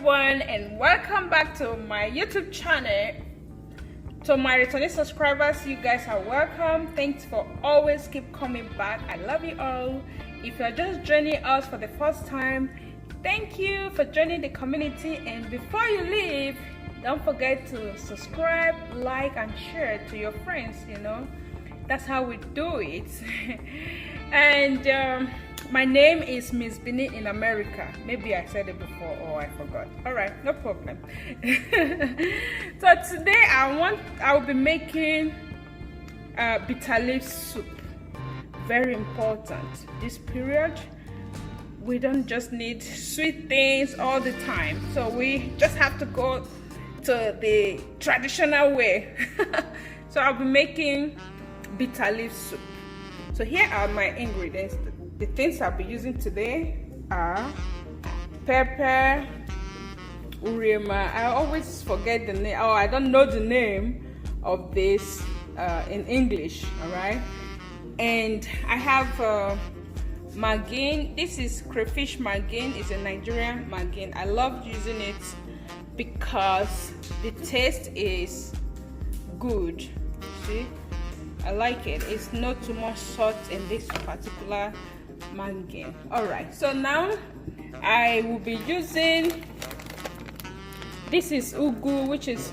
everyone, and welcome back to my YouTube channel. To my returning subscribers, you guys are welcome. Thanks for always keep coming back. I love you all. If you're just joining us for the first time, thank you for joining the community. And before you leave, don't forget to subscribe, like, and share to your friends. That's how we do it. And my name is Miss Bini in America. Maybe I said it before or I forgot. All right, no problem. So today I'll be making bitter leaf soup. Very important. This period, we don't just need sweet things all the time. So we just have to go to the traditional way. So I'll be making bitter leaf soup. So here are my ingredients. The things I'll be using today are pepper, urema. I always forget the name. Oh, I don't know the name of this in English. All right. And I have MAGGIE. This is crayfish MAGGIE. It's a Nigerian MAGGIE. I love using it because the taste is good. See, I like it. It's not too much salt in this particular MAGGIE. All right, so now I will be using, this is ugu, which is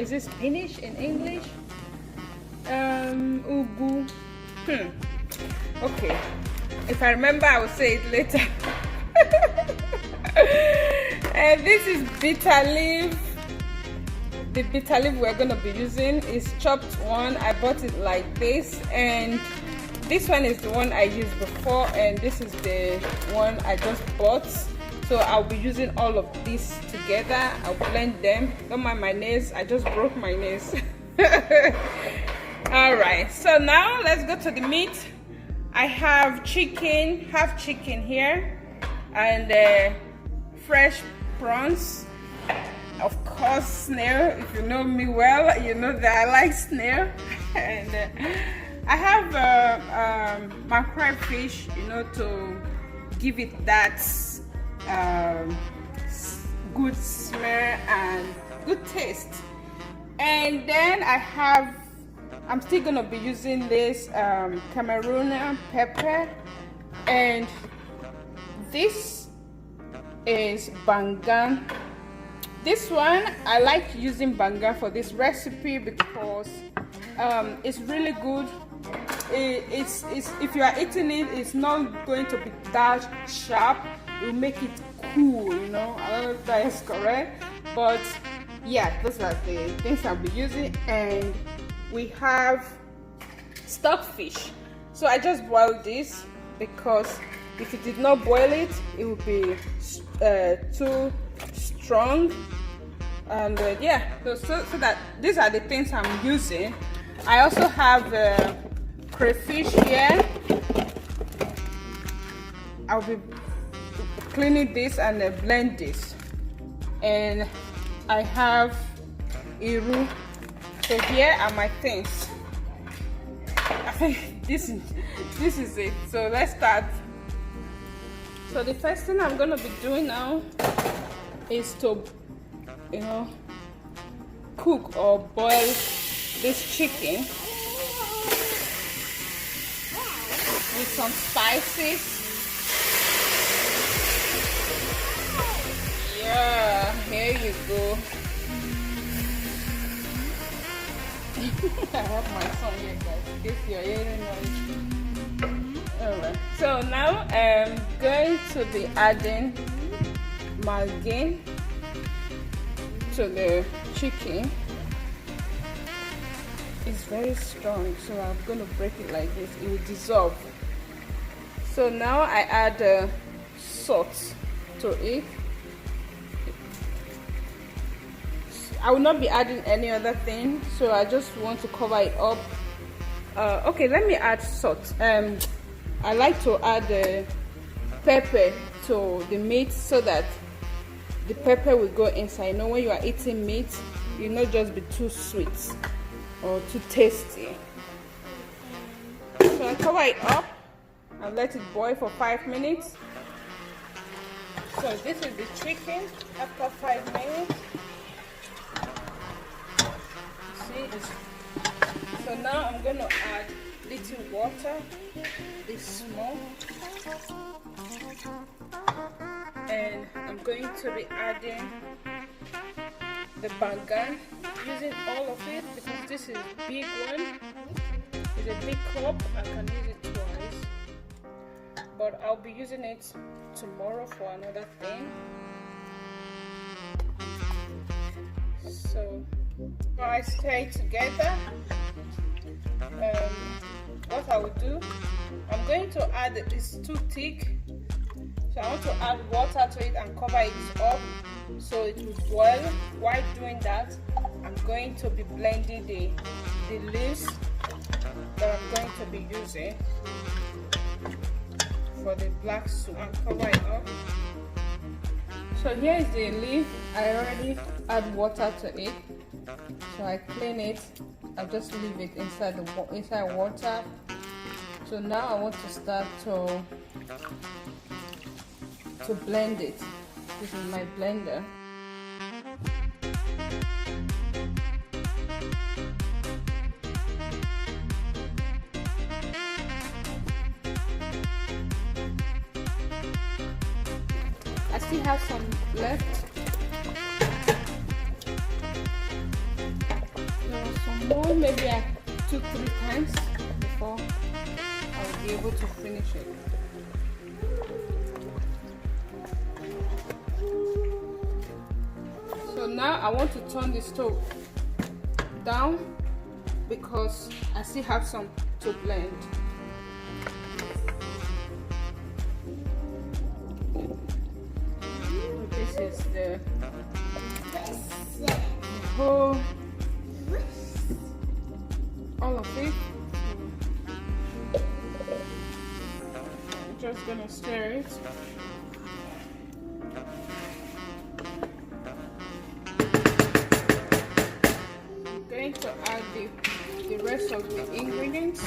this spinach in English? Ugu. Okay, if I remember I will say it later. And this is bitter leaf. The bitter leaf we're gonna be using is chopped one. I bought it like this, and this one is the one I used before, and this is the one I just bought. So I'll be using all of these together. I'll blend them. Don't mind my nails, I just broke my nails. All right, so now let's go to the meat. I have chicken, half chicken here, and fresh prawns. Of course, snail. If you know me well, you know that I like snail. And I have mackerel fish, to give it that good smell and good taste. And then I'm still gonna be using this Cameroonian pepper, and this is bangan. This one, I like using bangan for this recipe because it's really good. It's if you are eating it, it's not going to be that sharp. It will make it cool, I don't know if that is correct, but yeah, those are the things I'll be using. And we have stockfish. So I just boiled this because if you did not boil it, it would be too strong. And yeah, so that these are the things I'm using. I also have crayfish here. I'll be cleaning this and blend this. And I have iru. So here are my things. I think this is it. So let's start. So the first thing I'm gonna be doing now is to cook or boil this chicken with some spices. Yeah, here you go. I have my son here, guys, in case you're hearing noise. Alright, so now I'm going to be adding MAGGIE to the chicken. It's very strong, so I'm going to break it like this. It will dissolve. So now I add salt to it. I will not be adding any other thing, so I just want to cover it up. Okay, let me add salt. I like to add pepper to the meat so that the pepper will go inside. When you are eating meat, you not just be too sweet or too tasty. So I cover it up and let it boil for 5 minutes. So this is the chicken after 5 minutes. See, so now I'm going to add little water, this small, and I'm going to be adding the bangan, using all of it because this is a big one. It's a big cup. I can use it twice, but I'll be using it tomorrow for another thing. So I stay together. What I will do, I'm going to add, it's too thick, so I want to add water to it and cover it up so it will boil. While doing that, I'm going to be blending the leaves that I'm going to be using for the black soup and cover it up. So here is the leaf. I already add water to it, so I clean it. I just leave it inside water. So now I want to start to blend it. This is my blender. I still have some left. There was some more, maybe I took 3 times before I will be able to finish it. So now I want to turn the stove down because I still have some to blend. This is the whole, all of it. I'm just gonna stir it. I'm going to add the rest of the ingredients.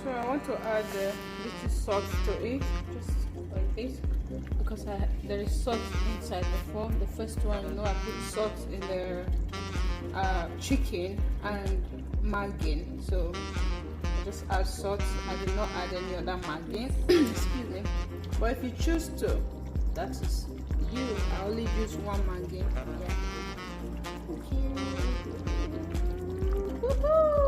So I want to add a little salt to it, just like this, because there is salt inside before. The first one, you know, I put salt in the chicken and Maggi, so I just add salt. I did not add any other Maggi. Excuse me. But if you choose to, that is you. I only use one Maggi. Yeah. Okay. Woohoo!